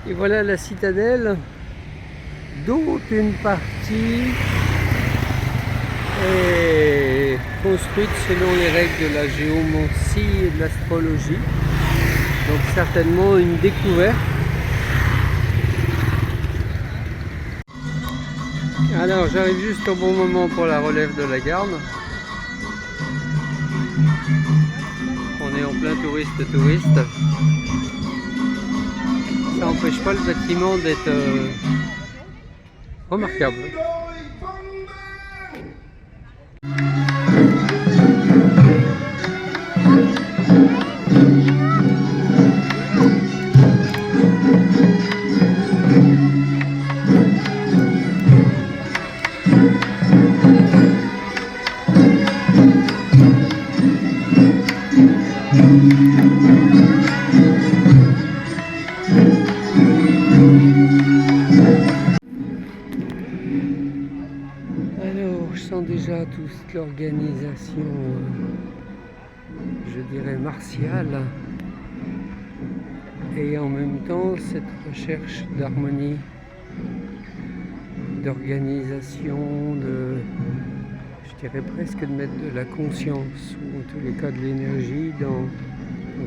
Et voilà la citadelle, dont une partie est construite selon les règles de la géomancie et de l'astrologie. Donc certainement une découverte. Alors j'arrive juste au bon moment pour la relève de la garde. On est en plein touriste. Ça n'empêche pas le bâtiment d'être remarquable. Alors, je sens déjà toute l'organisation, je dirais martiale, et en même temps cette recherche d'harmonie, d'organisation, je dirais presque de mettre de la conscience, ou en tous les cas de l'énergie dans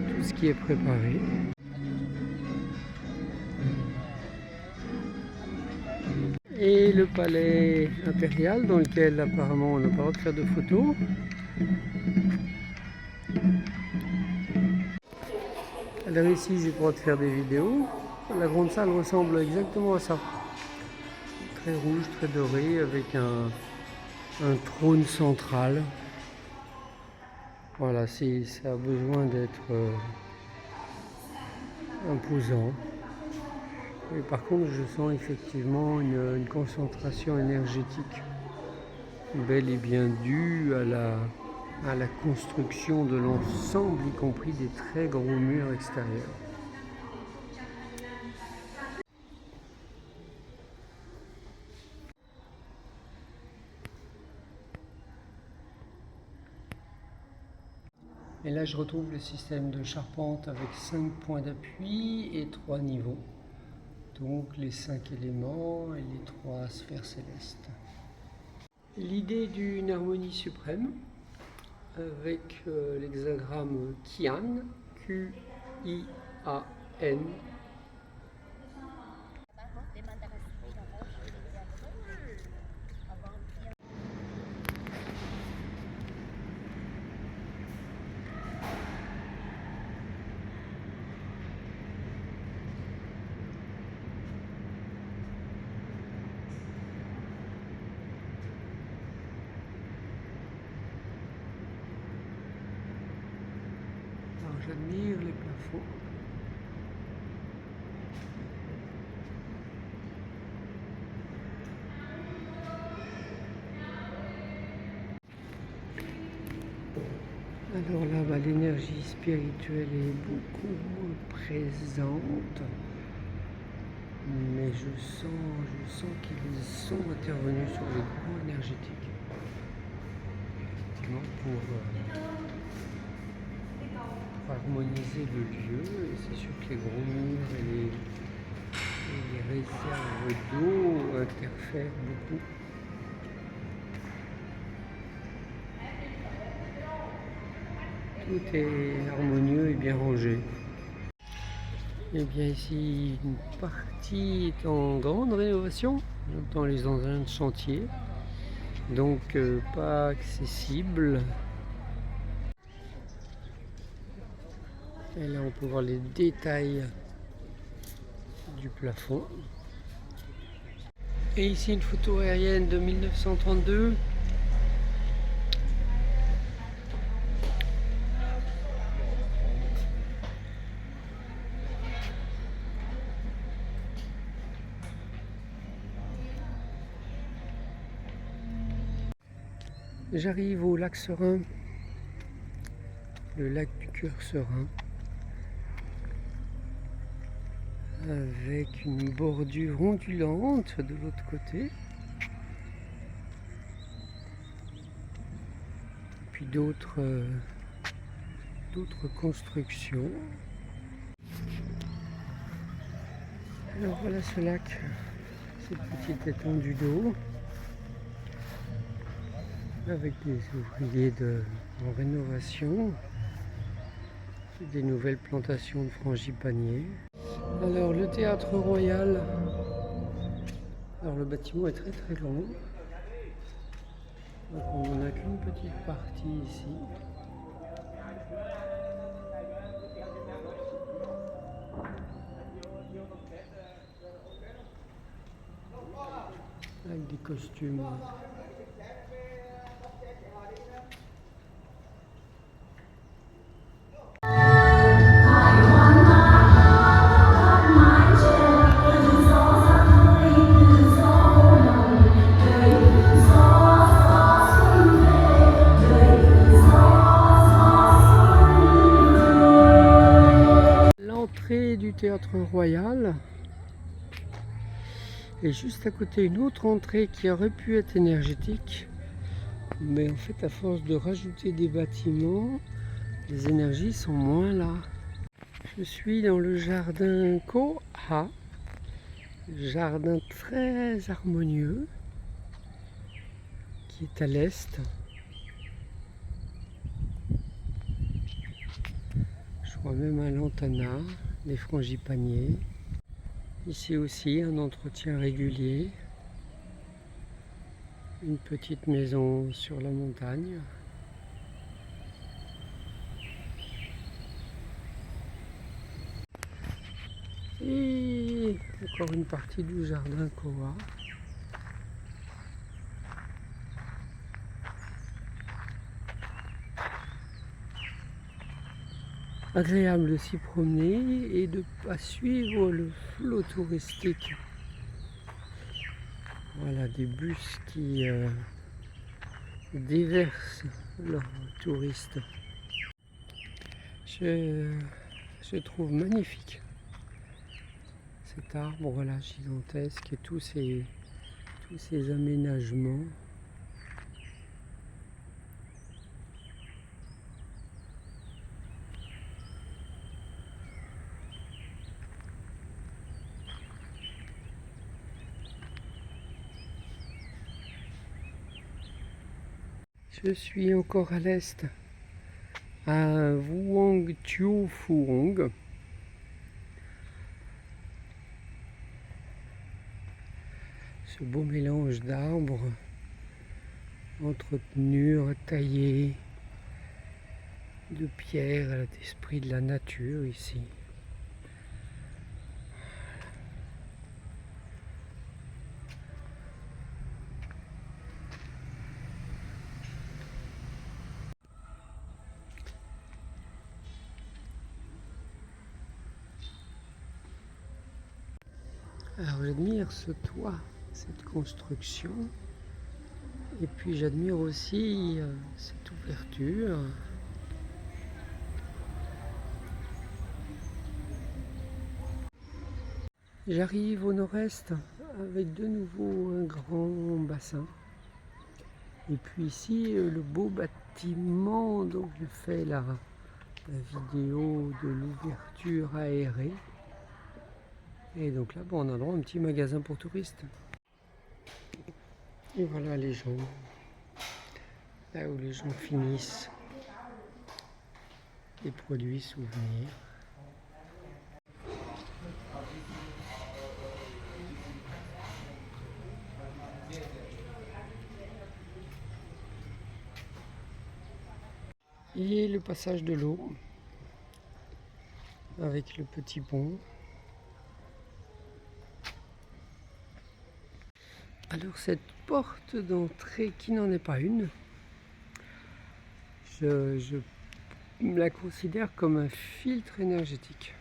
tout ce qui est préparé. Et le palais impérial dans lequel apparemment on n'a pas le droit de faire de photos. Alors ici j'ai le droit de faire des vidéos. La grande salle ressemble exactement à ça. Très rouge, très doré, avec un trône central. Voilà, ça a besoin d'être imposant. Et par contre, je sens effectivement une concentration énergétique bel et bien due à la construction de l'ensemble, y compris des très gros murs extérieurs. Et là, je retrouve le système de charpente avec 5 points d'appui et 3 niveaux. Donc les 5 éléments et les 3 sphères célestes. L'idée d'une harmonie suprême avec l'hexagramme Qian, Q-I-A-N. J'admire les plafonds. Alors là, l'énergie spirituelle est beaucoup moins présente, mais je sens qu'ils sont intervenus sur les courants énergétiques. Effectivement, pour harmoniser le lieu, et c'est sûr que les gros murs et les réserves d'eau interfèrent beaucoup. Tout est harmonieux et bien rangé. Et bien ici, une partie est en grande rénovation, dans les engins de chantier, donc pas accessible. Et là on peut voir les détails du plafond. Et ici une photo aérienne de 1932. J'arrive au lac Serein, le lac du cœur serein, avec une bordure ondulante de l'autre côté, puis d'autres constructions. Alors voilà ce lac, cette petite étendue d'eau avec des ouvriers en rénovation, des nouvelles plantations de frangipaniers. Alors le théâtre royal, alors le bâtiment est très très long, donc on n'en a qu'une petite partie ici. Avec des costumes. L'entrée du théâtre royal. Et juste à côté une autre entrée qui aurait pu être énergétique, mais en fait à force de rajouter des bâtiments, les énergies sont moins là. Je suis dans le jardin Koha, jardin très harmonieux qui est à l'est. Je vois même un lantana, des frangipaniers. Ici aussi un entretien régulier, une petite maison sur la montagne. Et encore une partie du jardin Koha. Agréable de s'y promener et à suivre le flot touristique. Voilà des bus qui déversent leurs touristes. Je trouve magnifique cet arbre là gigantesque et tous ces aménagements. Je suis encore à l'est, à Vuong Thieu Phuong. Ce beau mélange d'arbres entretenus, retaillés, de pierres, d'esprit de la nature ici. Alors j'admire ce toit, cette construction, et puis j'admire aussi cette ouverture. J'arrive au nord-est avec de nouveau un grand bassin. Et puis ici, le beau bâtiment dont je fais la vidéo de l'ouverture aérée. Et donc là, bon, on a droit à un petit magasin pour touristes. Et voilà les gens, là où les gens finissent des produits souvenirs. Et le passage de l'eau avec le petit pont. Alors cette porte d'entrée qui n'en est pas une, je la considère comme un filtre énergétique.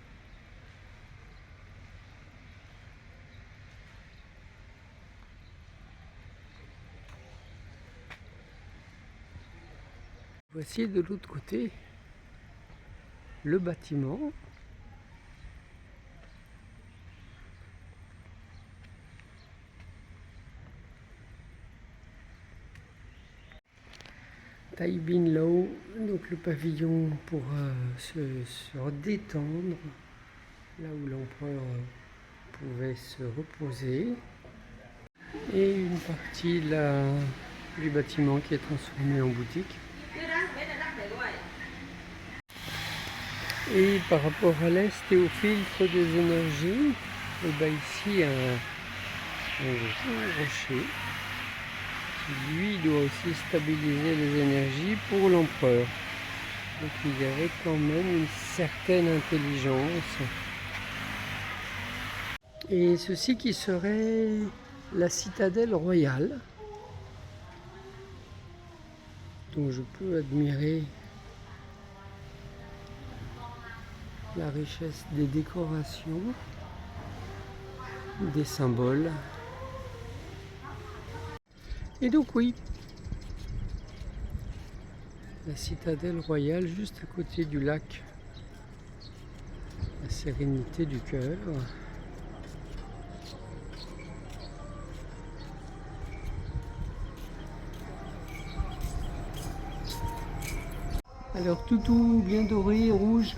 Voici de l'autre côté le bâtiment. Tai Bin Lau, donc le pavillon pour se détendre, là où l'empereur pouvait se reposer. Et une partie du bâtiment qui est transformée en boutique. Et par rapport à l'est et au filtre des énergies, et bien ici un gros rocher qui lui doit aussi stabiliser les énergies pour l'empereur. Donc il y avait quand même une certaine intelligence. Et ceci qui serait la citadelle royale. Donc je peux admirer la richesse des décorations, des symboles. Et donc oui, la citadelle royale juste à côté du lac, la sérénité du cœur. Alors tout bien doré, rouge.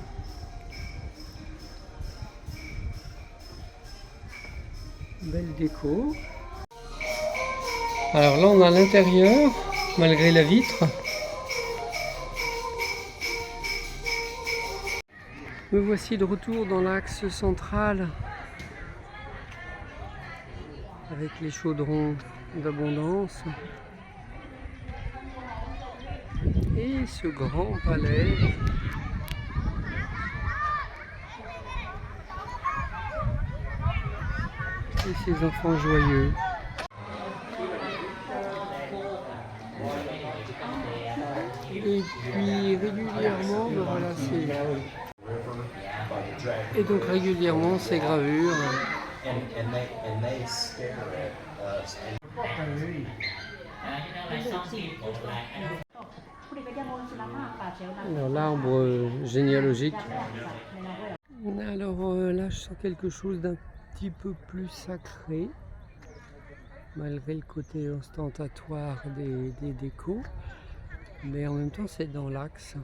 Belle déco. Alors là on a l'intérieur, malgré la vitre. Me voici de retour dans l'axe central avec les chaudrons d'abondance et ce grand palais et ses enfants joyeux. Et puis régulièrement, ben voilà, et donc régulièrement ces gravures. Alors l'arbre généalogique. Alors là je sens quelque chose d'un petit peu plus sacré, malgré le côté ostentatoire des décos, mais en même temps c'est dans l'axe.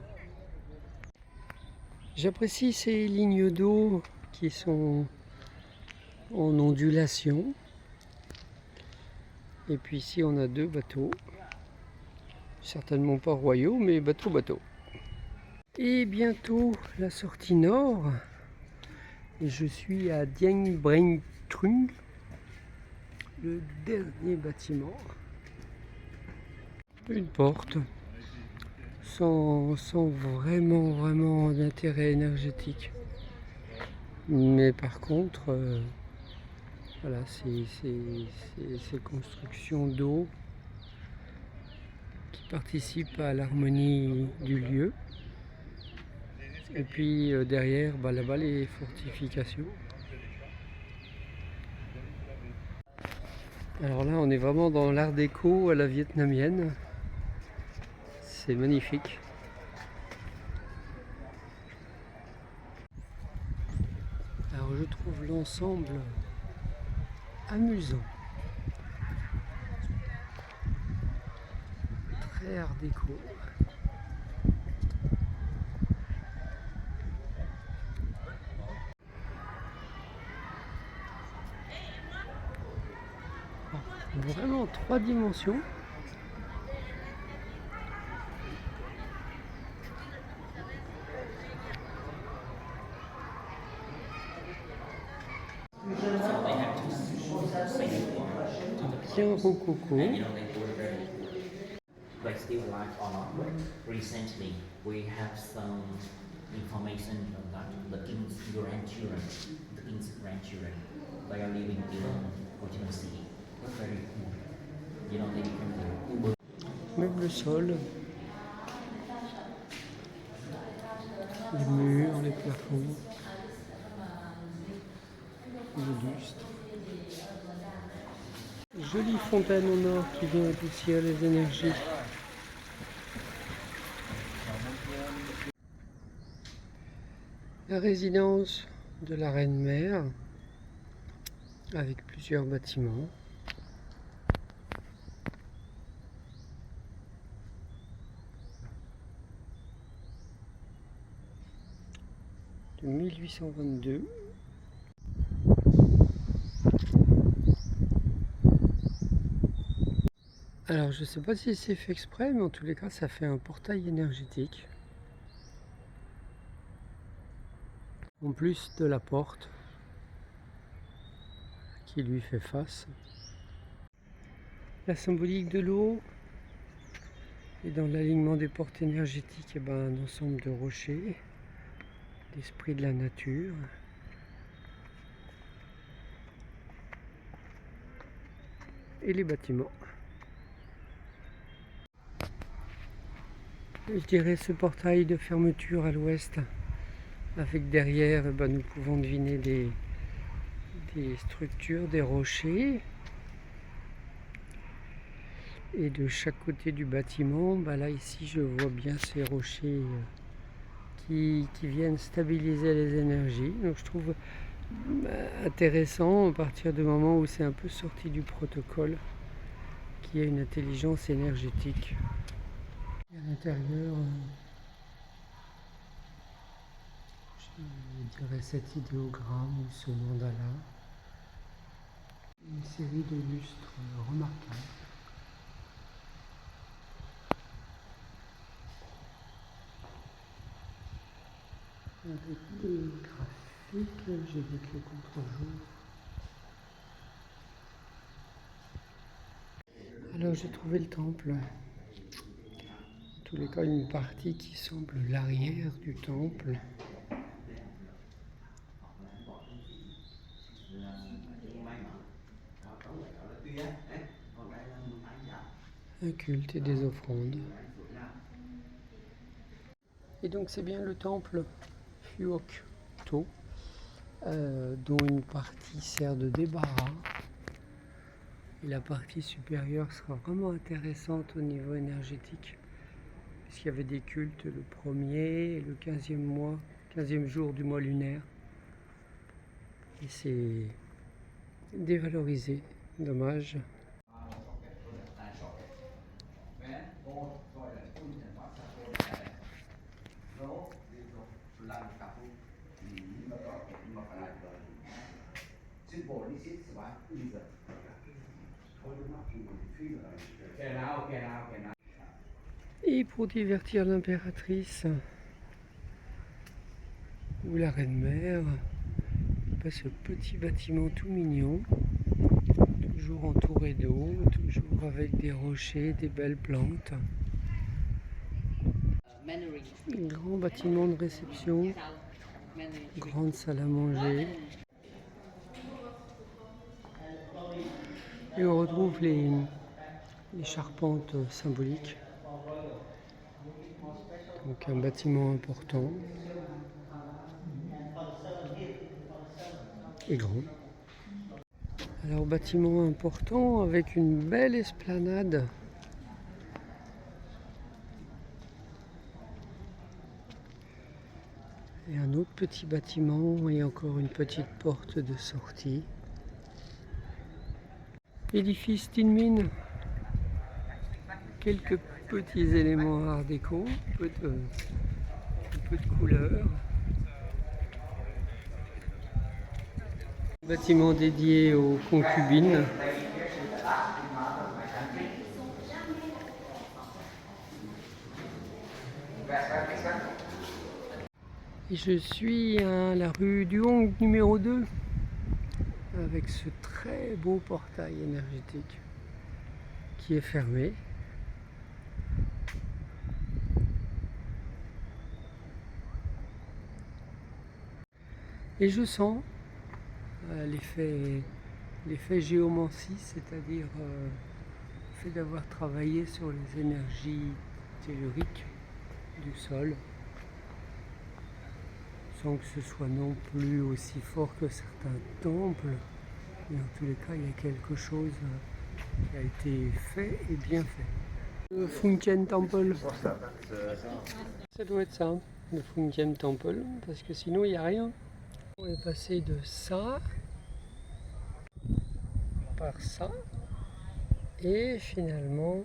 J'apprécie ces lignes d'eau qui sont en ondulation. Et puis ici on a deux bateaux, certainement pas royaux, mais bateau. Et bientôt la sortie nord, et je suis à Dien Bien Trung, le dernier bâtiment. Une porte sans vraiment d'intérêt énergétique, mais par contre voilà, ces constructions d'eau qui participent à l'harmonie du lieu. Et puis derrière, là-bas, les fortifications. Alors là, on est vraiment dans l'art déco à la vietnamienne. C'est magnifique. Alors je trouve l'ensemble amusant. Très art déco. Vraiment 3 dimensions. Bien rococo. Like still alive or not. Recently, we have some information about the king's grandchildren. The king's grandchildren, they are living in Washington City. That's very cool. You know, they become the Meuble sol. Les murs, les plafonds. Les bustes. Jolie fontaine en or qui vient adoucir les énergies. La résidence de la reine-mère avec plusieurs bâtiments. De 1822. Alors je sais pas si c'est fait exprès, mais en tous les cas ça fait un portail énergétique. En plus de la porte qui lui fait face. La symbolique de l'eau et dans l'alignement des portes énergétiques, et un ensemble de rochers, l'esprit de la nature. Et les bâtiments. Je dirais ce portail de fermeture à l'ouest, avec derrière, nous pouvons deviner des structures, des rochers. Et de chaque côté du bâtiment, là ici je vois bien ces rochers qui viennent stabiliser les énergies. Donc je trouve intéressant à partir du moment où c'est un peu sorti du protocole, qu'il y a une intelligence énergétique. Et à l'intérieur, je dirais cet idéogramme ou ce mandala, une série de lustres remarquables. Avec des graphiques, j'ai vu que le contre-jour. Alors j'ai trouvé le temple. En tous les cas, une partie qui semble l'arrière du temple. Un culte et des offrandes. Et donc c'est bien le temple Hyokto, dont une partie sert de débarras. Et la partie supérieure sera vraiment intéressante au niveau énergétique. Puisqu'il y avait des cultes le 1er et le 15e jour du mois lunaire. Et c'est dévalorisé, dommage. Et pour divertir l'impératrice ou la reine-mère, ce petit bâtiment tout mignon, toujours entouré d'eau, toujours avec des rochers, des belles plantes. Un grand bâtiment de réception, grande salle à manger. Et on retrouve les charpentes symboliques. Donc un bâtiment important et grand. Alors bâtiment important avec une belle esplanade. Et un autre petit bâtiment et encore une petite porte de sortie. Édifice Tinmin. Quelques petits éléments art déco, un peu de couleurs. Bâtiment dédié aux concubines. Et je suis à la rue du Hong numéro 2 avec ce très beau portail énergétique qui est fermé. Et je sens l'effet géomancie, c'est-à-dire le fait d'avoir travaillé sur les énergies telluriques du sol, sans que ce soit non plus aussi fort que certains temples, mais en tous les cas il y a quelque chose qui a été fait et bien fait. Le Funchen Temple, ça doit être ça, le Funchen Temple, parce que sinon il n'y a rien. On est passé de ça par ça et finalement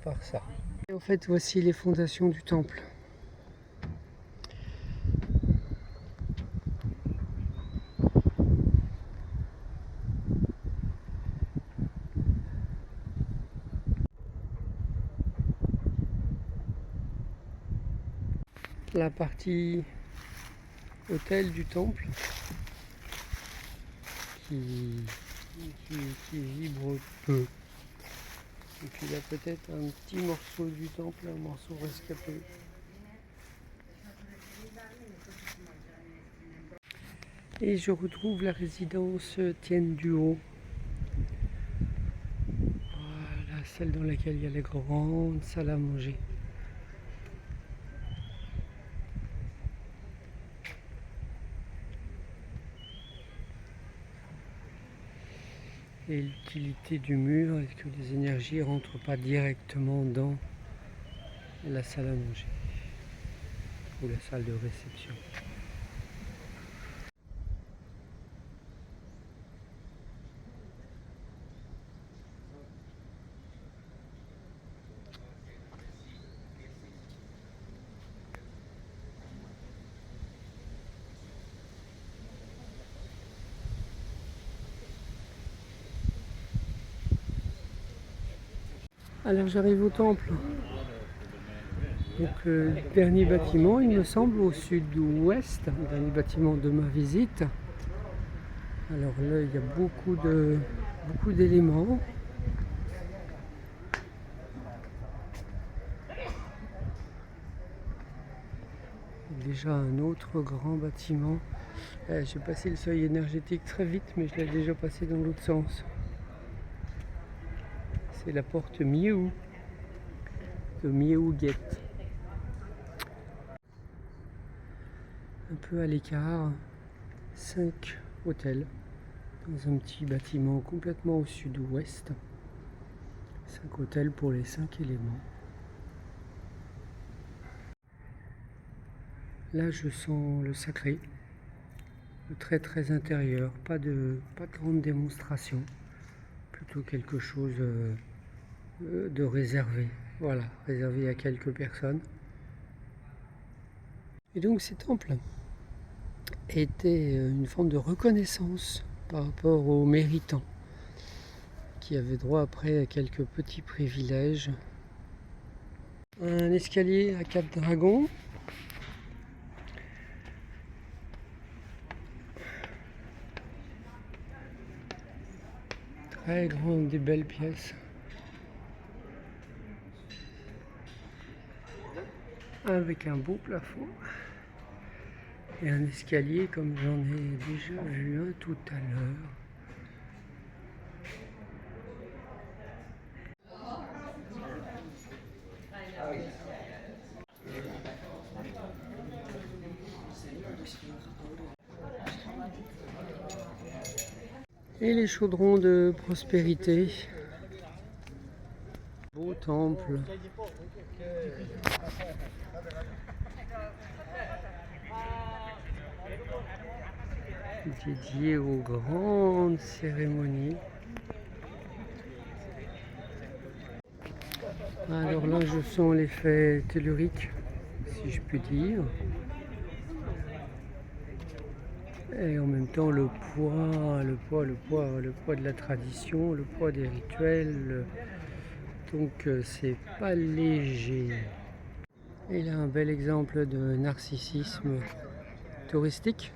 par ça. Et en fait voici les fondations du temple. la partie autel du temple qui vibre peu. Et puis là peut-être un petit morceau du temple, un morceau rescapé. Et je retrouve la résidence Tienne du Haut. Voilà, celle dans laquelle il y a les grandes salles à manger. Et l'utilité du mur, est-ce que les énergies ne rentrent pas directement dans la salle à manger ou la salle de réception. Alors j'arrive au temple. Donc le dernier bâtiment, il me semble, au sud-ouest, le dernier bâtiment de ma visite. Alors là, il y a beaucoup d'éléments. Déjà un autre grand bâtiment. J'ai passé le seuil énergétique très vite, mais je l'ai déjà passé dans l'autre sens. C'est la porte Miu, de Miu Gate. Un peu à l'écart, 5 hôtels dans un petit bâtiment complètement au sud-ouest. 5 hôtels pour les 5 éléments. Là, je sens le sacré, le très très intérieur, pas de grande démonstration, plutôt quelque chose de réservé, voilà, réservé à quelques personnes. Et donc ces temples étaient une forme de reconnaissance par rapport aux méritants, qui avaient droit après à quelques petits privilèges. Un escalier à 4 dragons. Très grande, des belles pièces. Avec un beau plafond. Et un escalier comme j'en ai déjà vu un tout à l'heure. Et les chaudrons de prospérité. Beau temple. Dédié aux grandes cérémonies. Alors là, je sens l'effet tellurique, si je puis dire. Et en même temps, le poids de la tradition, le poids des rituels. Donc, c'est pas léger. Et là, un bel exemple de narcissisme touristique.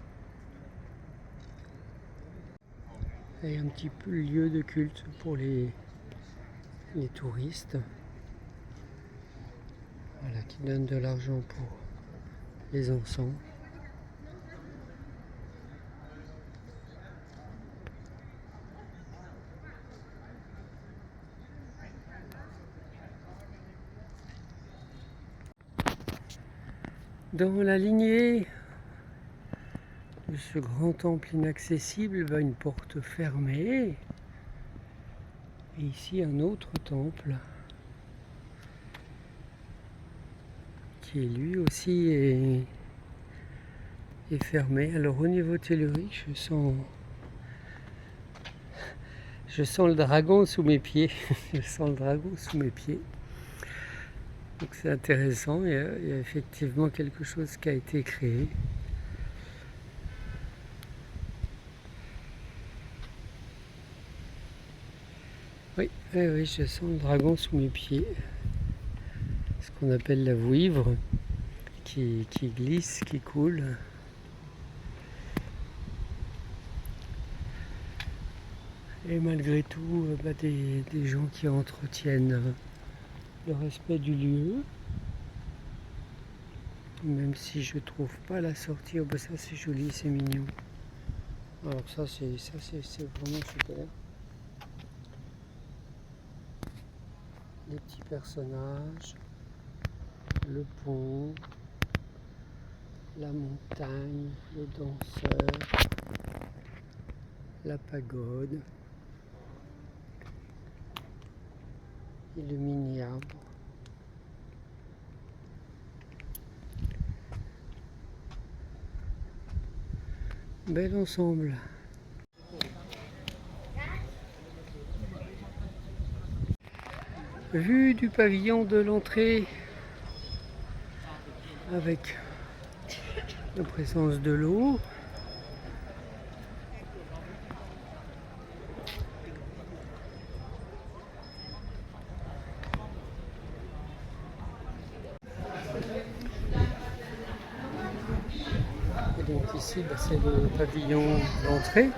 Et un petit peu lieu de culte pour les touristes. Voilà, qui donnent de l'argent pour les encens. Dans la lignée de ce grand temple inaccessible va une porte fermée. Et ici un autre temple qui lui aussi est fermé. Alors au niveau tellurique, je sens le dragon sous mes pieds. Je sens le dragon sous mes pieds. Donc c'est intéressant, il y a effectivement quelque chose qui a été créé. Oui, je sens le dragon sous mes pieds. Ce qu'on appelle la vouivre, qui glisse, qui coule. Et malgré tout, des gens qui entretiennent le respect du lieu. Même si je trouve pas la sortie. Oh bah ça c'est joli, c'est mignon. Alors ça c'est vraiment super. Les petits personnages, le pont, la montagne, le danseur, la pagode et le mini-arbre. Bel ensemble. Vue du pavillon de l'entrée avec la présence de l'eau. Et donc ici, c'est le pavillon d'entrée.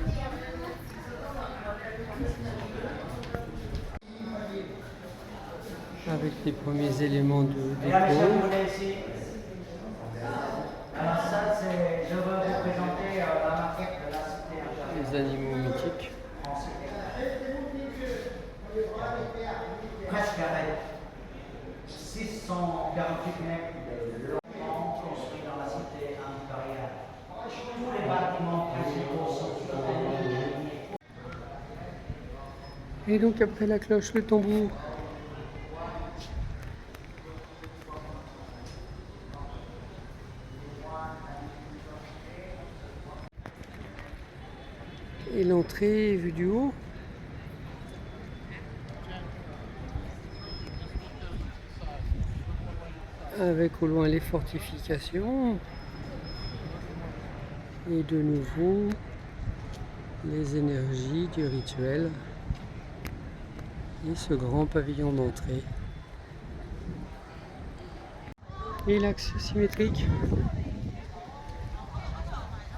Avec les premiers éléments de déco. Alors ça, je veux vous présenter la maquette de la cité intérieure. Les animaux mythiques. Presque avec 648 mètres de long construits dans la cité impériale. Tous les bâtiments principaux sont souterrains. Et donc après la cloche, le tambour. Et l'entrée vue du haut. Avec au loin les fortifications. Et de nouveau les énergies du rituel. Et ce grand pavillon d'entrée. Et l'axe symétrique.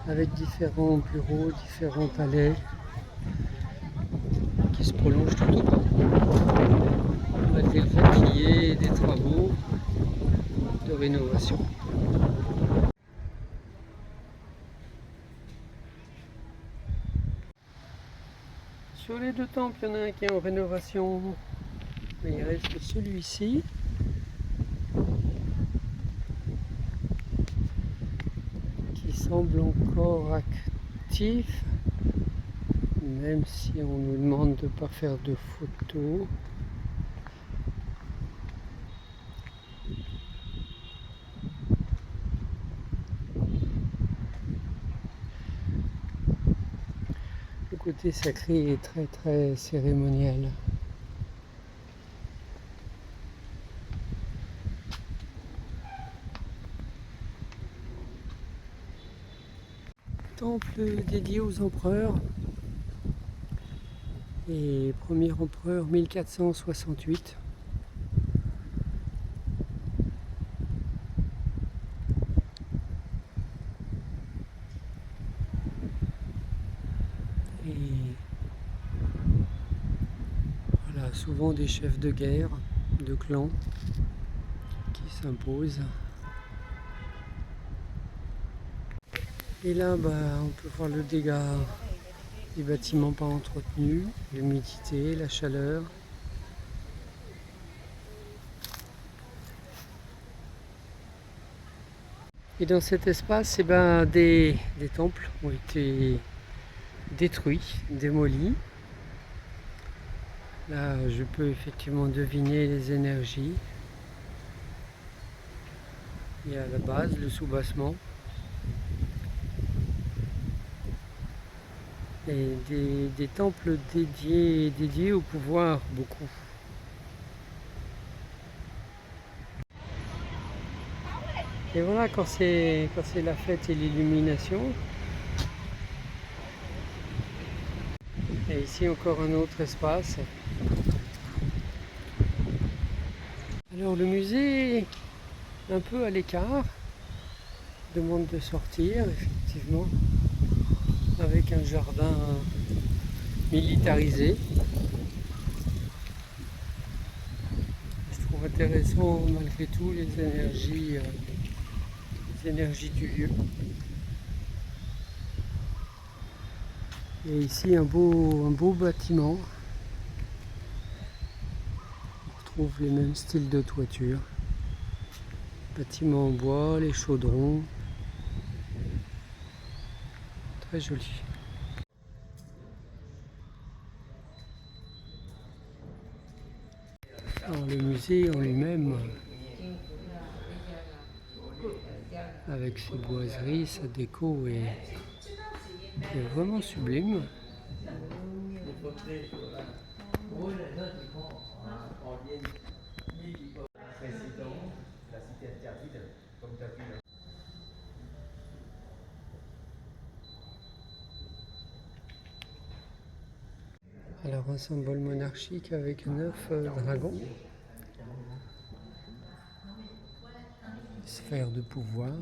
Avec différents bureaux, différents palais qui se prolongent tout au bout, malgré le fait qu'il y ait des travaux de rénovation. Sur les deux temples, il y en a un qui est en rénovation, mais il reste celui-ci. Semble encore actif, même si on nous demande de ne pas faire de photos. Le côté sacré est très très cérémoniel. Temple dédié aux empereurs, et premier empereur 1468. Et voilà, souvent des chefs de guerre, de clans qui s'imposent. Et là, on peut voir le dégât des bâtiments pas entretenus, l'humidité, la chaleur. Et dans cet espace, des temples ont été détruits, démolis. Là, je peux effectivement deviner les énergies. Il y a la base, le soubassement. Et des temples dédiés au pouvoir, beaucoup. Et voilà, quand c'est la fête et l'illumination. Et ici encore un autre espace. Alors le musée, un peu à l'écart, demande de sortir, effectivement, avec un jardin militarisé. Je trouve intéressant malgré tout les énergies du lieu. Et ici un beau bâtiment. On retrouve les mêmes styles de toiture. Bâtiment en bois, les chaudrons. Très joli. Alors, le musée en lui-même, avec ses boiseries, sa déco est vraiment sublime. Alors un symbole monarchique avec 9 dragons. Sphère de pouvoir.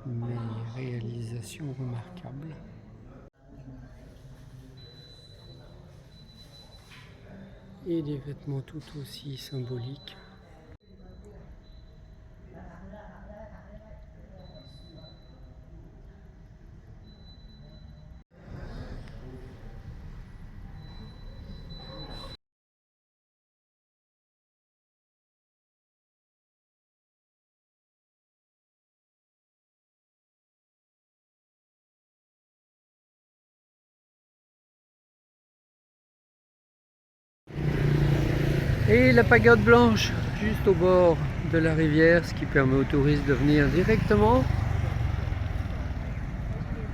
Mais réalisation remarquable. Et des vêtements tout aussi symboliques. Et la pagode blanche, juste au bord de la rivière, ce qui permet aux touristes de venir directement.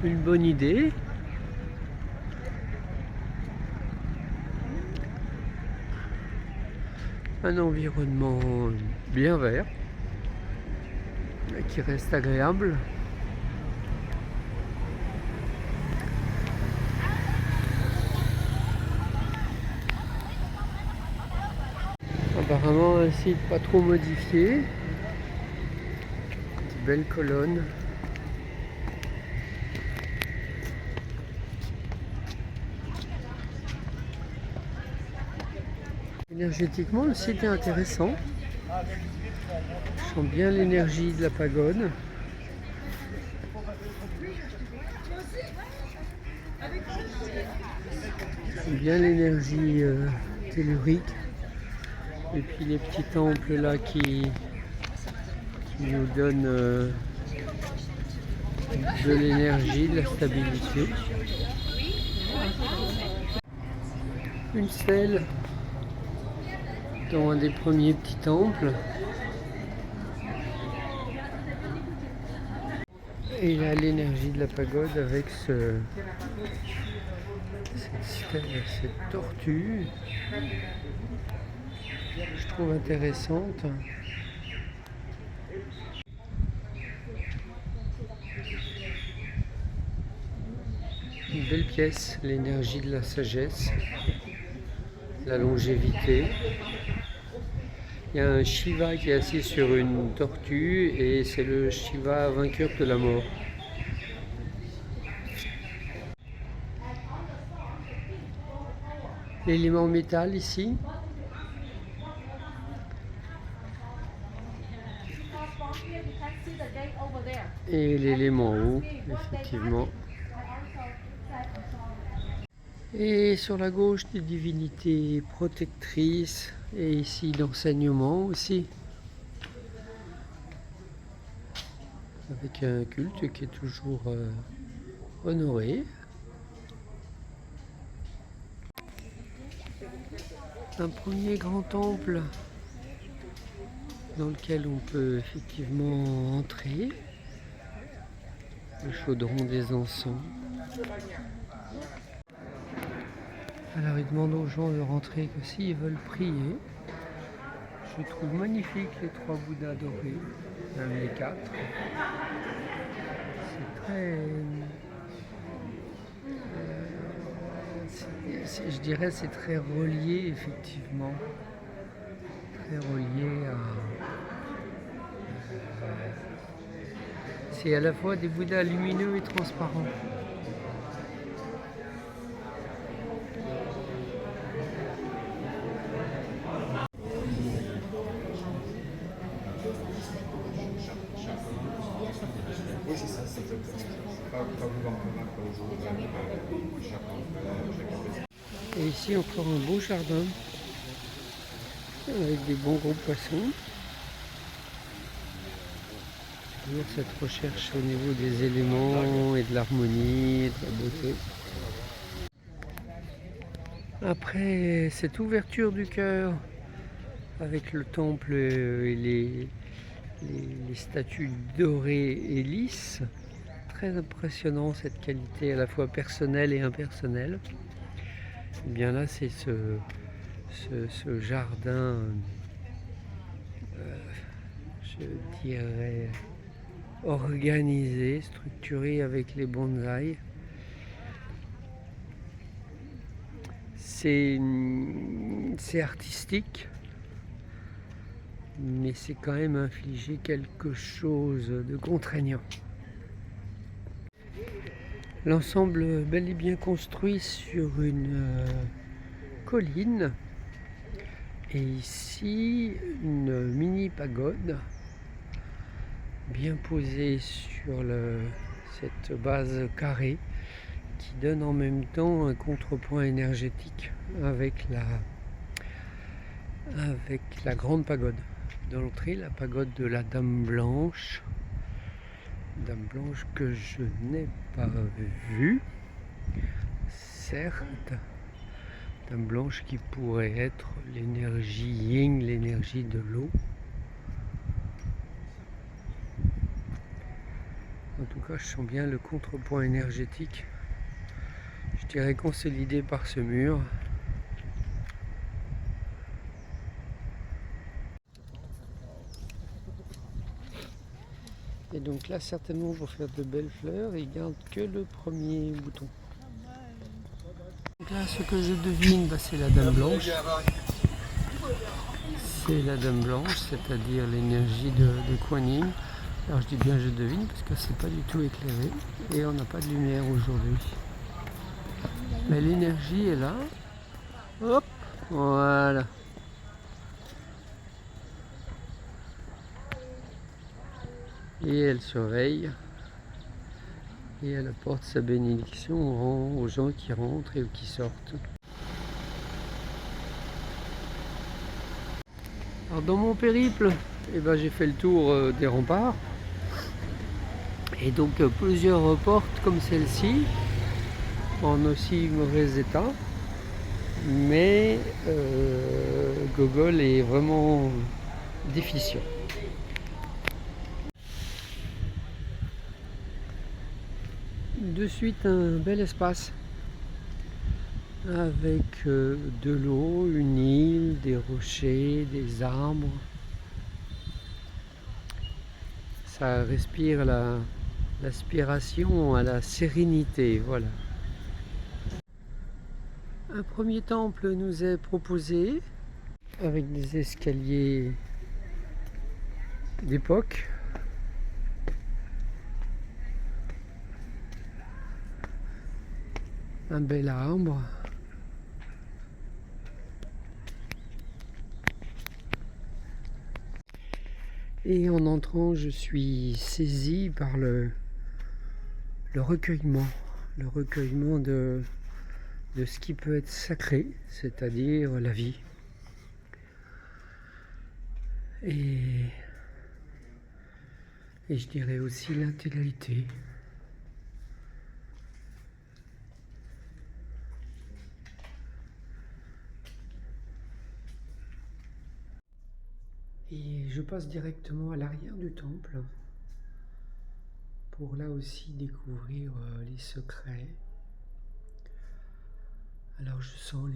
Une bonne idée. Un environnement bien vert, qui reste agréable. Apparemment un site pas trop modifié. Des belles colonnes. Énergétiquement, le site est intéressant. Je sens bien l'énergie de la pagode. Je sens bien l'énergie tellurique. Et puis les petits temples là qui nous donnent de l'énergie, de la stabilité. Une stèle dans un des premiers petits temples. Et là l'énergie de la pagode avec cette tortue. Je trouve intéressante. Une belle pièce, l'énergie de la sagesse, la longévité. Il y a un Shiva qui est assis sur une tortue et c'est le Shiva vainqueur de la mort. L'élément métal ici. Et l'élément eau, effectivement. Et sur la gauche, des divinités protectrices. Et ici, d'enseignement aussi. Avec un culte qui est toujours honoré. Un premier grand temple dans lequel on peut effectivement entrer. Le chaudron des encens. Alors il demande aux gens de rentrer que s'ils veulent prier. Je trouve magnifique les 3 Bouddhas dorés, même les 4. C'est très... je dirais c'est très relié effectivement. très relié à... C'est à la fois des Bouddhas lumineux et transparents. Oui, c'est ça, c'est exactement. Pas vouloir convaincre les autres, chacun fait. Et ici encore un beau jardin avec des bons gros poissons. Toujours cette recherche au niveau des éléments et de l'harmonie et de la beauté. Après cette ouverture du cœur avec le temple et les statues dorées et lisses, très impressionnant cette qualité à la fois personnelle et impersonnelle. Et bien là c'est ce jardin, je dirais organisé, structuré avec les bonsaïs. C'est artistique, mais c'est quand même infligé quelque chose de contraignant. L'ensemble bel et bien construit sur une colline, et ici une mini pagode bien posée sur cette base carrée qui donne en même temps un contrepoint énergétique avec la grande pagode. Dans l'entrée, la pagode de la Dame Blanche que je n'ai pas vue, certes, Dame Blanche qui pourrait être l'énergie yin, l'énergie de l'eau. En tout cas, je sens bien le contrepoint énergétique, je dirais consolidé par ce mur. Et donc là, certainement pour faire de belles fleurs, il garde que le premier bouton. Donc là, ce que je devine, c'est la Dame Blanche. C'est la Dame Blanche, c'est-à-dire l'énergie de Kuan Yin. Alors je dis bien je devine parce que c'est pas du tout éclairé et on n'a pas de lumière aujourd'hui. Mais l'énergie est là. Hop, voilà. Et elle surveille et elle apporte sa bénédiction aux gens qui rentrent et qui sortent. Alors dans mon périple, j'ai fait le tour des remparts. Et donc plusieurs portes comme celle-ci, en aussi mauvais état. Mais Gogol est vraiment déficient. De suite un bel espace avec de l'eau, une île, des rochers, des arbres. Ça respire l'aspiration à la sérénité, voilà. Un premier temple nous est proposé avec des escaliers d'époque. Un bel arbre. Et en entrant, je suis saisi par le recueillement de ce qui peut être sacré, c'est-à-dire la vie. Et je dirais aussi l'intégrité. Et je passe directement à l'arrière du temple pour là aussi découvrir les secrets. Alors je sens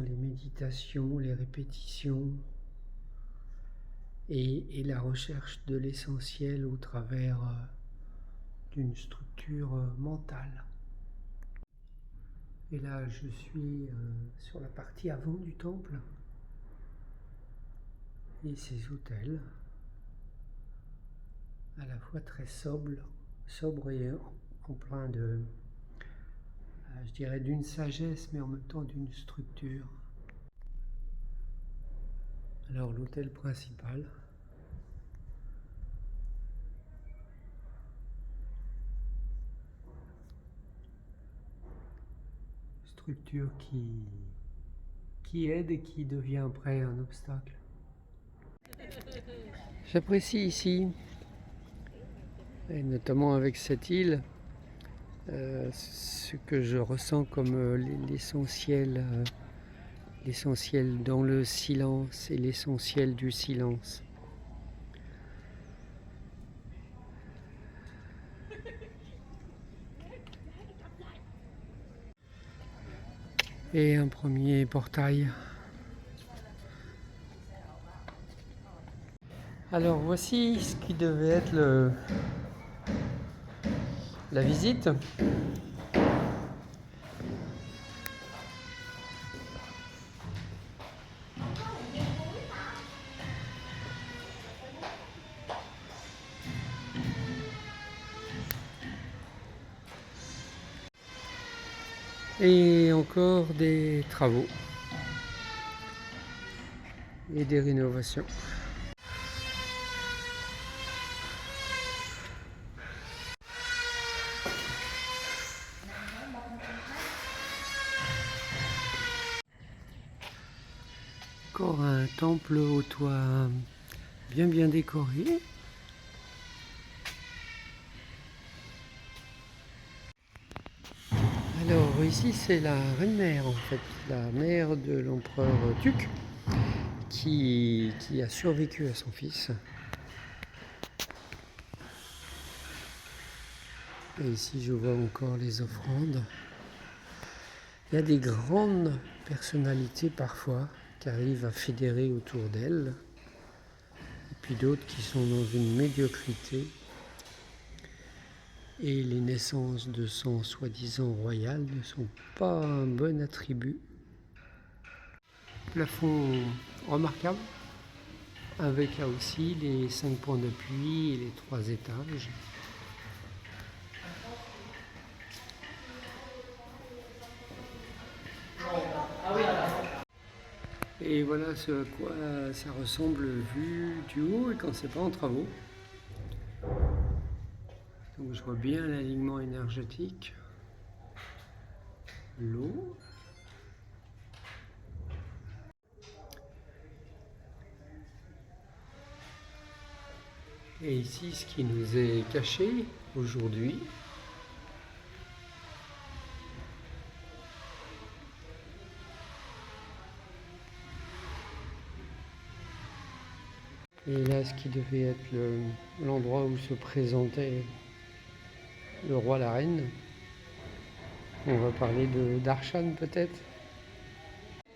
les méditations, les répétitions et la recherche de l'essentiel au travers d'une structure mentale. Et là je suis sur la partie avant du temple. et ces autels, à la fois très sobre et empreint de, je dirais, d'une sagesse, mais en même temps d'une structure. Alors l'autel principal, structure qui aide et qui devient après un obstacle. J'apprécie ici, et notamment avec cette île, ce que je ressens comme l'essentiel dans le silence et l'essentiel du silence. Et un premier portail. Alors voici ce qui devait être la visite. Et encore des travaux et des rénovations. Encore un temple au toit bien décoré. Alors ici c'est la reine-mère en fait, la mère de l'empereur Tuc qui a survécu à son fils. Et ici je vois encore les offrandes. Il y a des grandes personnalités parfois qui arrivent à fédérer autour d'elle, et puis d'autres qui sont dans une médiocrité. Et les naissances de sang soi-disant royal ne sont pas un bon attribut. Plafond remarquable, avec là aussi les 5 points d'appui et les 3 étages. Et voilà ce à quoi ça ressemble vu du haut et quand c'est pas en travaux. Donc je vois bien l'alignement énergétique, l'eau. Et ici ce qui nous est caché aujourd'hui. Et là, ce qui devait être l'endroit où se présentait le roi, la reine. On va parler d'Arshan peut-être.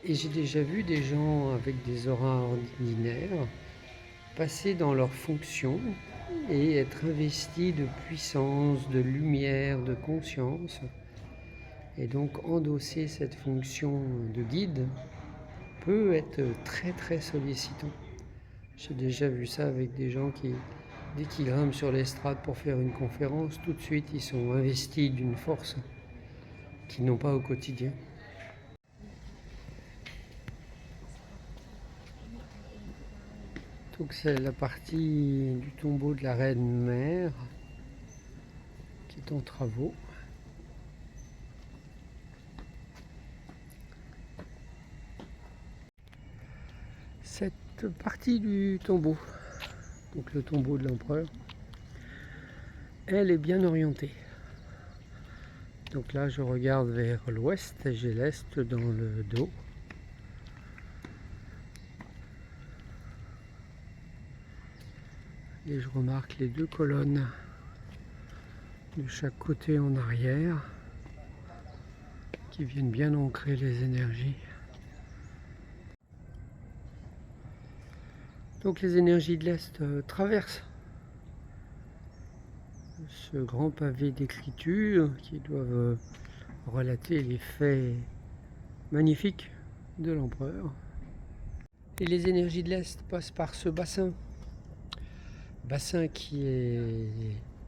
Et j'ai déjà vu des gens avec des auras ordinaires passer dans leurs fonctions et être investis de puissance, de lumière, de conscience. Et donc endosser cette fonction de guide peut être très sollicitant. J'ai déjà vu ça avec des gens qui, dès qu'ils grimpent sur l'estrade pour faire une conférence, tout de suite ils sont investis d'une force qu'ils n'ont pas au quotidien. Donc c'est la partie du tombeau de la reine-mère qui est en travaux. Cette partie du tombeau, donc le tombeau de l'empereur, elle est bien orientée. Donc là je regarde vers l'ouest et j'ai l'est dans le dos. Et je remarque les 2 colonnes de chaque côté en arrière qui viennent bien ancrer les énergies. Donc les énergies de l'Est traversent ce grand pavé d'écriture qui doivent relater les faits magnifiques de l'empereur. Et les énergies de l'Est passent par ce bassin. Bassin qui est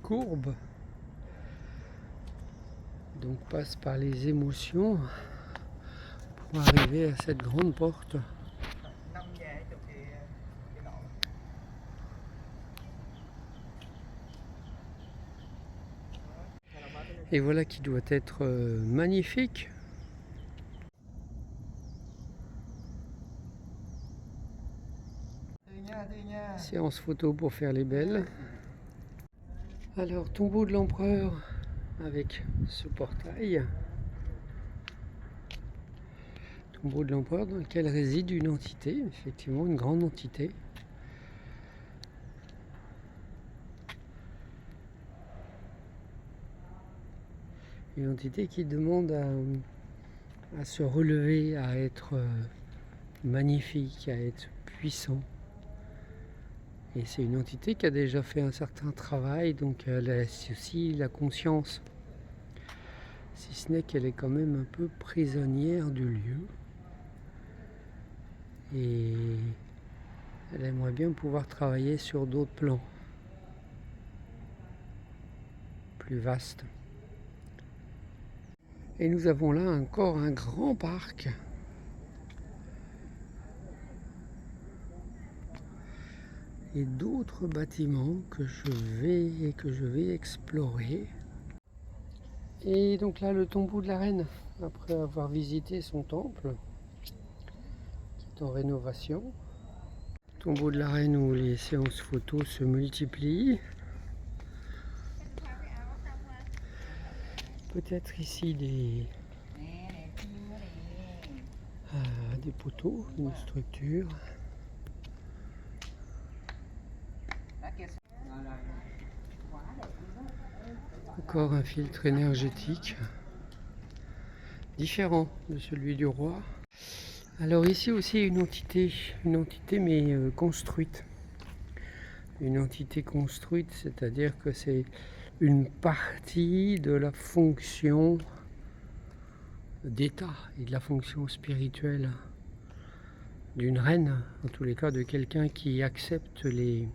courbe. Donc passe par les émotions pour arriver à cette grande porte. Et voilà qui doit être magnifique. Séance photo pour faire les belles. Alors, tombeau de l'empereur avec ce portail. Tombeau de l'empereur dans lequel réside une entité, effectivement une grande entité. Une entité qui demande à se relever, à être magnifique, à être puissant. Et c'est une entité qui a déjà fait un certain travail, donc elle a aussi la conscience. Si ce n'est qu'elle est quand même un peu prisonnière du lieu. Et elle aimerait bien pouvoir travailler sur d'autres plans, plus vastes. Et nous avons là encore un grand parc. Et d'autres bâtiments que je vais explorer. Et donc là, le tombeau de la reine, après avoir visité son temple, qui est en rénovation. Tombeau de la reine où les séances photos se multiplient. Peut-être ici des poteaux, une structure. Encore un filtre énergétique différent de celui du roi. Alors ici aussi une entité mais construite. Une entité construite, c'est-à-dire que c'est une partie de la fonction d'État et de la fonction spirituelle d'une reine, en tous les cas de quelqu'un qui accepte les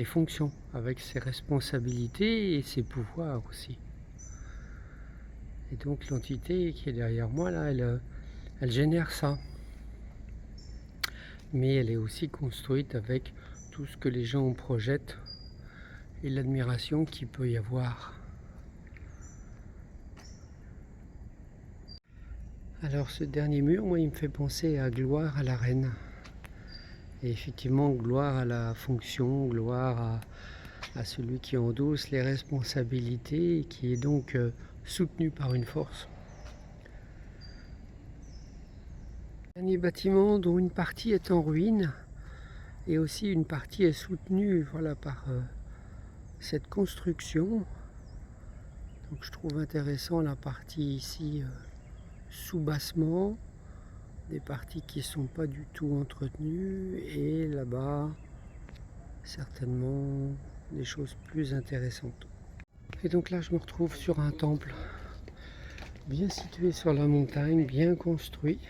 fonctions avec ses responsabilités et ses pouvoirs aussi. Et donc l'entité qui est derrière moi là, elle génère ça. Mais elle est aussi construite avec tout ce que les gens projettent et l'admiration qu'il peut y avoir. Alors ce dernier mur, moi, il me fait penser à gloire à la reine. Et effectivement, gloire à la fonction, gloire à celui qui endosse les responsabilités et qui est donc soutenu par une force. Dernier bâtiment dont une partie est en ruine et aussi une partie est soutenue voilà, par cette construction. Donc je trouve intéressant la partie ici sous-bassement, des parties qui ne sont pas du tout entretenues et là-bas certainement des choses plus intéressantes. Et donc là je me retrouve sur un temple bien situé sur la montagne, bien construit,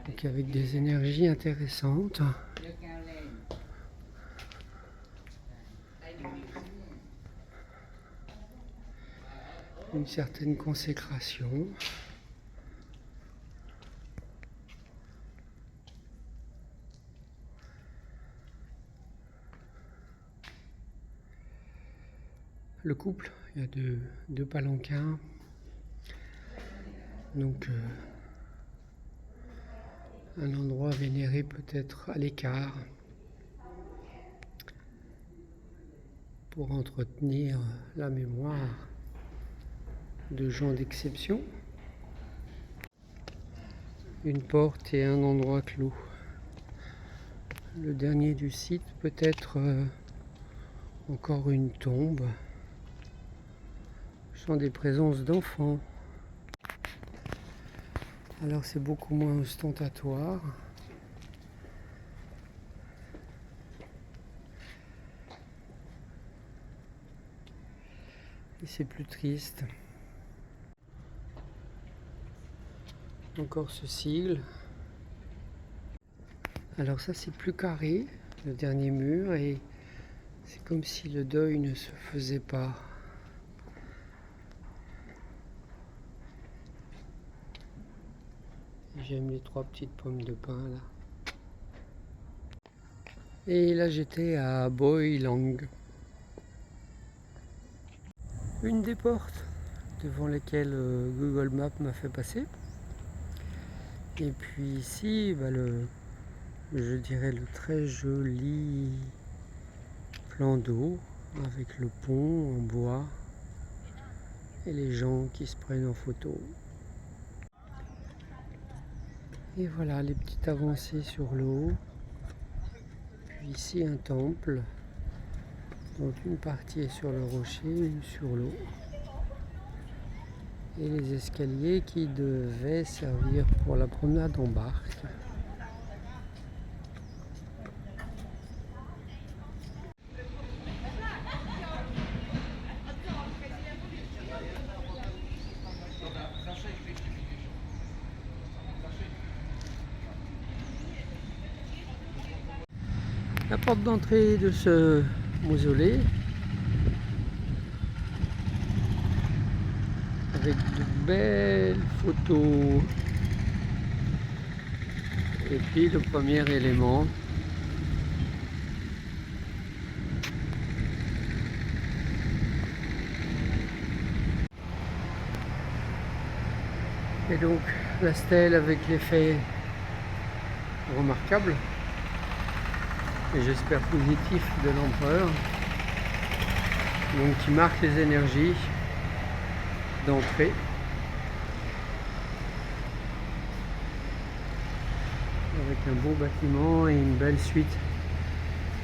donc avec des énergies intéressantes. Une certaine consécration. Le couple, il y a deux palanquins. Donc un endroit vénéré peut-être à l'écart pour entretenir la mémoire de gens d'exception. Une porte et un endroit clos. Le dernier du site peut-être encore une tombe. Je sens des présences d'enfants. Alors c'est beaucoup moins ostentatoire. Et c'est plus triste. Encore ce sigle. Alors ça c'est plus carré, le dernier mur, et c'est comme si le deuil ne se faisait pas. J'aime les 3 petites pommes de pin là. Et là j'étais à Boy Lang. Une des portes devant lesquelles Google Maps m'a fait passer. Et puis ici, je dirais le très joli plan d'eau avec le pont en bois et les gens qui se prennent en photo. Et voilà les petites avancées sur l'eau. Puis ici un temple, dont une partie est sur le rocher, une sur l'eau. Et les escaliers qui devaient servir pour la promenade en barque. La porte d'entrée de ce mausolée, avec de belles photos, et puis le premier élément. Et donc la stèle avec l'effet remarquable, et j'espère positif, de l'empereur, donc qui marque les énergies d'entrée. Avec un beau bâtiment et une belle suite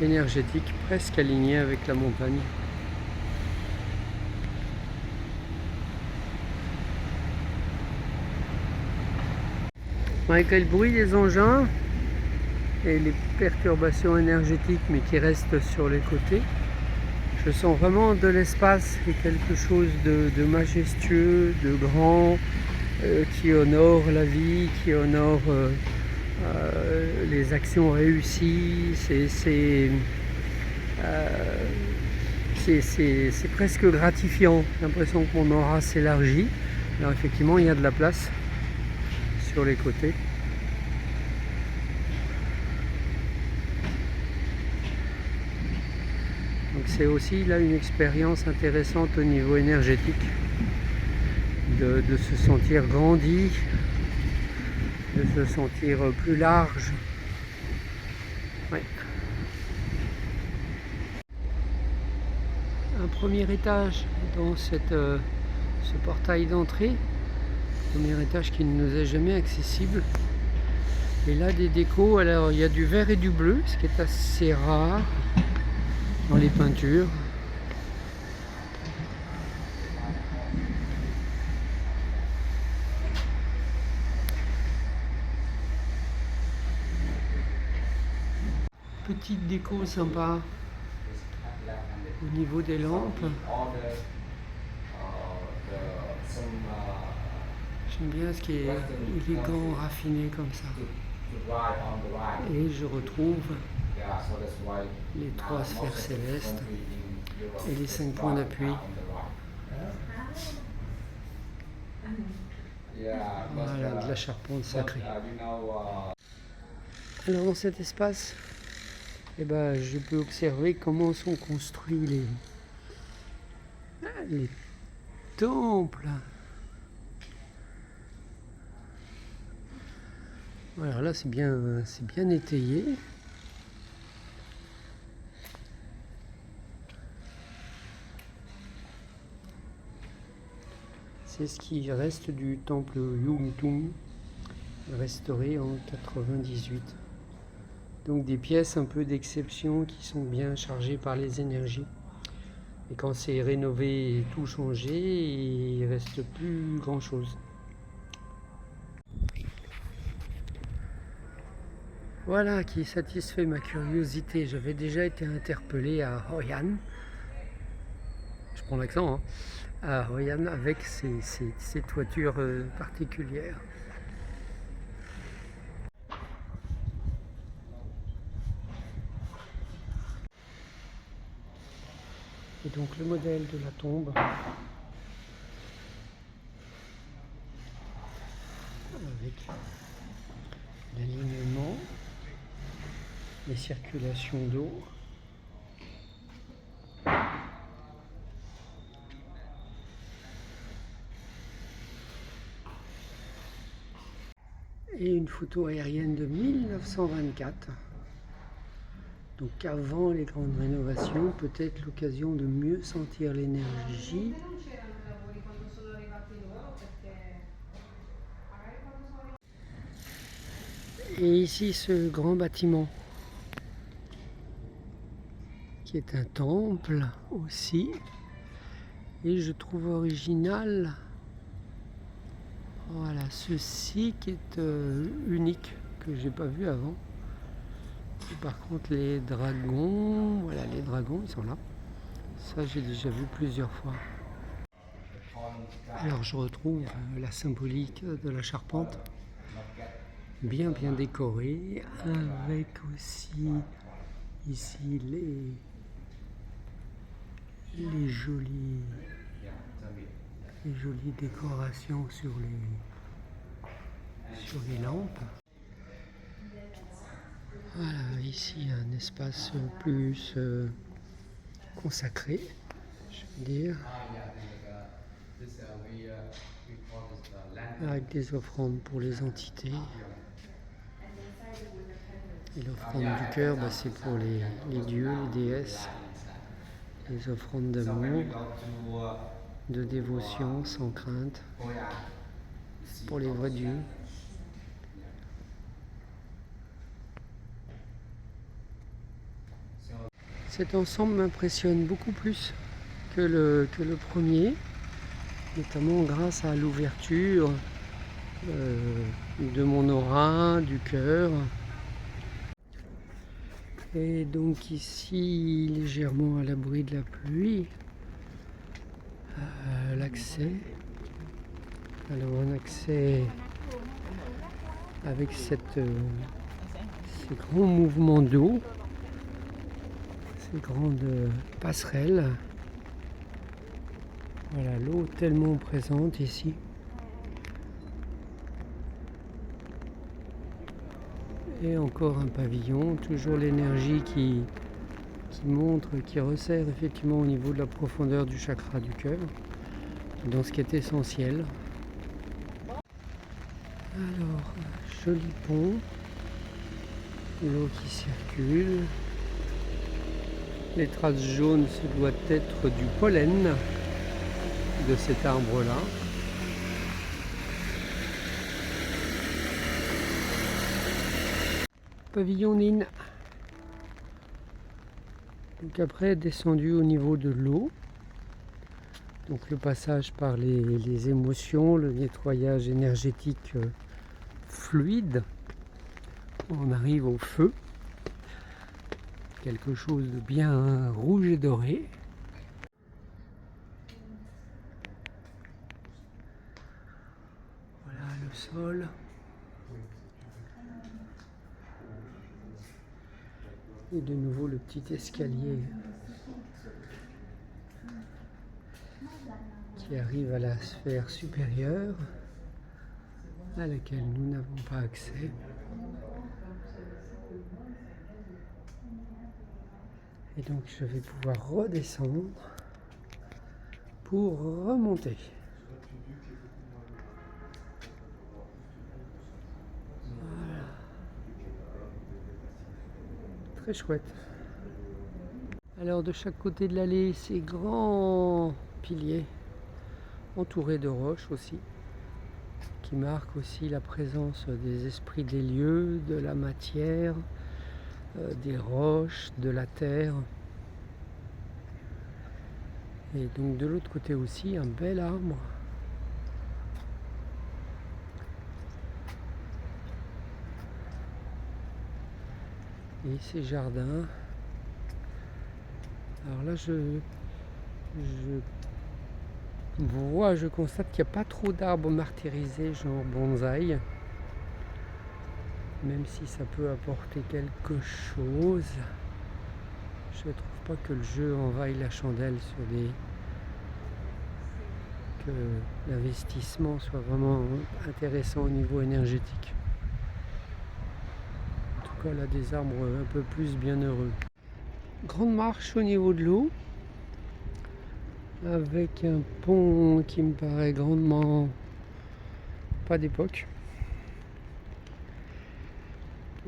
énergétique presque alignée avec la montagne. Malgré le bruit des engins et les perturbations énergétiques, mais qui restent sur les côtés, je sens vraiment de l'espace et quelque chose de majestueux, de grand, qui honore la vie, qui honore les actions réussies. C'est presque gratifiant. J'ai l'impression que mon aura s'élargit. Alors effectivement, il y a de la place sur les côtés. Donc c'est aussi là une expérience intéressante au niveau énergétique, de se sentir grandi, de se sentir plus large. Ouais. Un premier étage dans ce portail d'entrée, premier étage qui ne nous est jamais accessible. Et là des décos, alors il y a du vert et du bleu, ce qui est assez rare dans les peintures. Petite déco sympa au niveau des lampes. J'aime bien ce qui est élégant, raffiné comme ça. Et je retrouve les 3 sphères célestes et les 5 points d'appui. Voilà, de la charpente sacrée. Alors dans cet espace, je peux observer comment sont construits les temples. Voilà, là c'est bien étayé. C'est ce qui reste du temple Yungtung, restauré en 98. Donc des pièces un peu d'exception qui sont bien chargées par les énergies. Et quand c'est rénové et tout changé, il ne reste plus grand chose. Voilà qui satisfait ma curiosité. J'avais déjà été interpellé à Hoi An. Je prends l'accent, hein. À Hoi An avec ces toitures particulières. Et donc le modèle de la tombe avec l'alignement, les circulations d'eau. Et une photo aérienne de 1924. Donc avant les grandes rénovations, peut-être l'occasion de mieux sentir l'énergie. Et ici ce grand bâtiment qui est un temple aussi. Et je trouve original, voilà, ceci qui est unique, que j'ai pas vu avant. Et par contre les dragons, voilà, les dragons ils sont là. Ça j'ai déjà vu plusieurs fois. Alors je retrouve la symbolique de la charpente, bien décorée, avec aussi ici les jolies décorations sur les lampes. Voilà, ici un espace plus consacré, je veux dire, avec des offrandes pour les entités. Et l'offrande du cœur, c'est pour les dieux, les déesses. Les offrandes d'amour, de dévotion, sans crainte, pour les vrais dieux. Cet ensemble m'impressionne beaucoup plus que le premier, notamment grâce à l'ouverture de mon aura, du cœur. Et donc ici, légèrement à l'abri de la pluie, l'accès. Alors un accès avec ces grands mouvements d'eau, ces grandes passerelles. Voilà, l'eau tellement présente ici. Et encore un pavillon, toujours l'énergie qui montre, qui resserre effectivement au niveau de la profondeur du chakra du cœur, dans ce qui est essentiel. Alors, joli pont, l'eau qui circule, les traces jaunes, ce doit être du pollen de cet arbre-là. Pavillon Nin. Donc après, descendu au niveau de l'eau. Donc le passage par les émotions, le nettoyage énergétique fluide. On arrive au feu. Quelque chose de bien rouge et doré. Voilà le sol. Et de nouveau le petit escalier qui arrive à la sphère supérieure à laquelle nous n'avons pas accès. Et donc je vais pouvoir redescendre pour remonter. Voilà. Très chouette. Alors de chaque côté de l'allée, ces grands piliers entourés de roches aussi, qui marquent aussi la présence des esprits des lieux, de la matière, des roches, de la terre. Et donc de l'autre côté aussi, un bel arbre. Et ces jardins. Alors là, je constate qu'il n'y a pas trop d'arbres martyrisés, genre bonsaï. Même si ça peut apporter quelque chose, je ne trouve pas que le jeu envahit la chandelle sur des... que l'investissement soit vraiment intéressant au niveau énergétique. En tout cas, là, des arbres un peu plus bienheureux. Grande marche au niveau de l'eau, avec un pont qui me paraît grandement pas d'époque.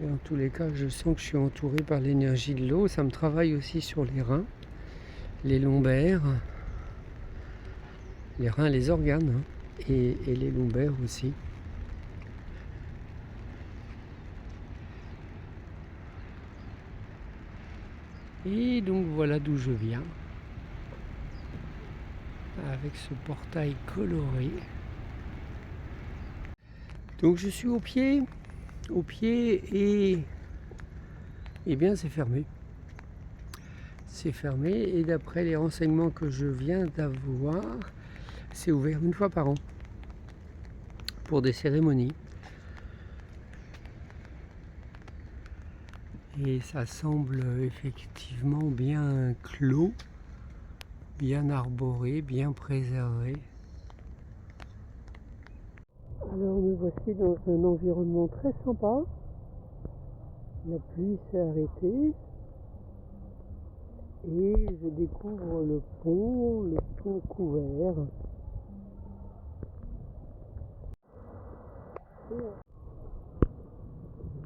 Et en tous les cas, je sens que je suis entouré par l'énergie de l'eau. Ça me travaille aussi sur les reins, les lombaires, les organes, hein, et les lombaires aussi. Et donc voilà d'où je viens, avec ce portail coloré. Donc je suis au pied et bien c'est fermé. C'est fermé et d'après les renseignements que je viens d'avoir, c'est ouvert une fois par an pour des cérémonies. Et ça semble effectivement bien clos, bien arboré, bien préservé. Alors me voici dans un environnement très sympa. La pluie s'est arrêtée et je découvre le pont couvert.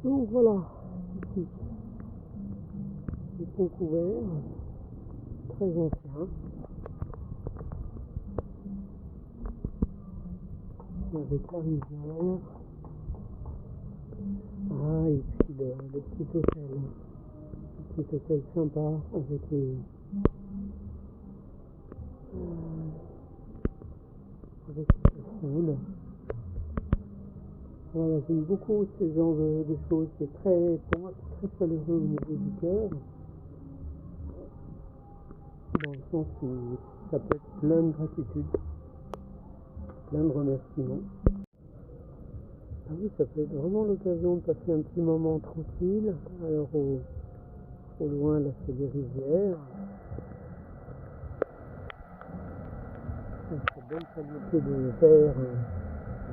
Donc voilà, ici, le pont couvert, très ancien, avec la rivière. Ah, et puis le petit hôtel sympa avec les foule. Voilà, j'aime beaucoup ce genre de choses. C'est très, pour moi, c'est très chaleureux au niveau du cœur. Dans le sens où ça peut être plein de gratitude, plein de remerciements. Ah oui, ça peut être vraiment l'occasion de passer un petit moment tranquille. Alors au loin, là, c'est des rivières. Cette belle qualité de verre,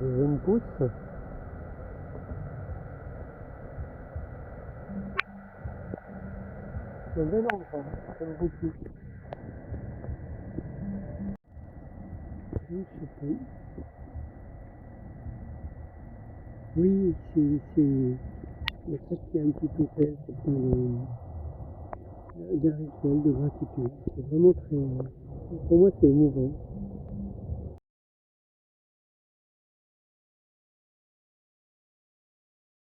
des jeunes pousses. C'est un bel endroit, j'aime beaucoup. Je sais plus. Oui, c'est le fait qu'il y a un petit hôtel, c'est d'un rituel de gratitude. C'est vraiment très... Pour moi, c'est émouvant.